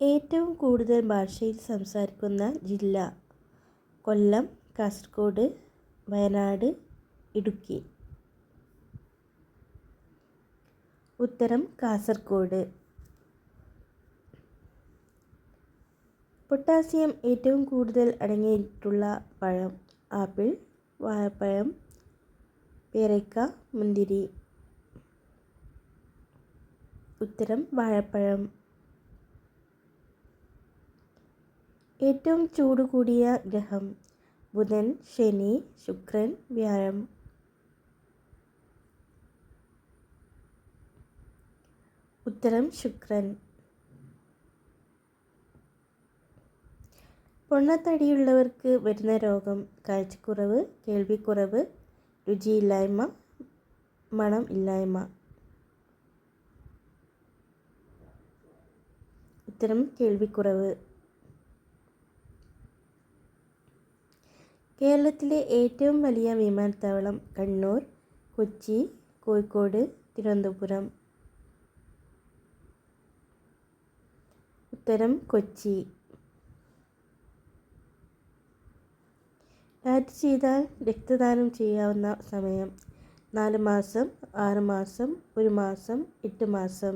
ഏറ്റവും കൂടുതൽ ഭാഷയിൽ സംസാരിക്കുന്ന ജില്ല: കൊല്ലം, കാസർഗോഡ്, വയനാട്, ഇടുക്കി. ഉത്തരം കാസർഗോഡ്. പൊട്ടാസ്യം ഏറ്റവും കൂടുതൽ അടങ്ങിയിട്ടുള്ള പഴം: ആപ്പിൾ, വാഴപ്പഴം, പേരയ്ക്ക, മുന്തിരി. ഉത്തരം വാഴപ്പഴം. ഏറ്റവും ചൂട് കൂടിയ ഗ്രഹം: ബുധൻ, ശനി, ശുക്രൻ, വ്യാഴം. ഉത്തരം ശുക്രൻ. പൊണ്ണത്തടിയുള്ളവർക്ക് വരുന്ന രോഗം: കാഴ്ചക്കുറവ്, കേൾവിക്കുറവ്, രുചിയില്ലായ്മ, മണം ഇല്ലായ്മ. ഉത്തരം കേൾവിക്കുറവ്. കേരളത്തിലെ ഏറ്റവും വലിയ വിമാനത്താവളം: കണ്ണൂർ, കൊച്ചി, കോഴിക്കോട്, തിരുവനന്തപുരം. ഉത്തരം കൊച്ചി. ഡയറ്റ് ചെയ്താൽ രക്തദാനം ചെയ്യാവുന്ന സമയം: 4 മാസം, 6 മാസം, 1 മാസം, 8 മാസം.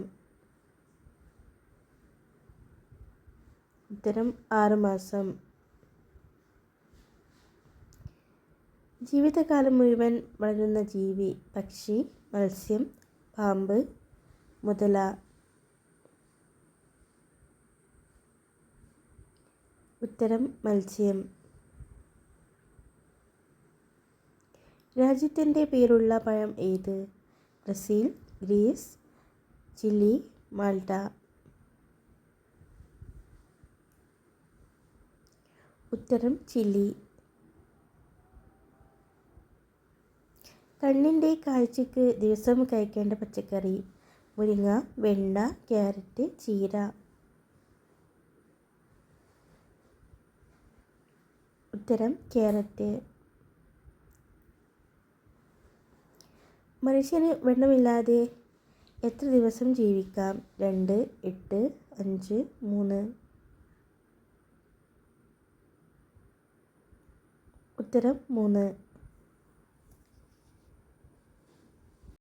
ഉത്തരം 6 മാസം. ജീവിതകാലം മുഴുവൻ വളരുന്ന ജീവി: പക്ഷി, മത്സ്യം, പാമ്പ്, മുതല. ഉത്തരം മത്സ്യം. രാജ്യത്തിൻ്റെ പേരുള്ള പഴം ഏത്? Brazil, Greece, Chile, Malta. ഉത്തരം ചിലി. കണ്ണിൻ്റെ കാഴ്ചയ്ക്ക് ദിവസം കഴിക്കേണ്ട പച്ചക്കറി: മുരിങ്ങ, വെണ്ട, ക്യാരറ്റ്, ചീര. ഉത്തരം ക്യാരറ്റ്. മനുഷ്യന് വെള്ളമില്ലാതെ എത്ര ദിവസം ജീവിക്കാം? 2, 8, 5, 3. ഉത്തരം 3.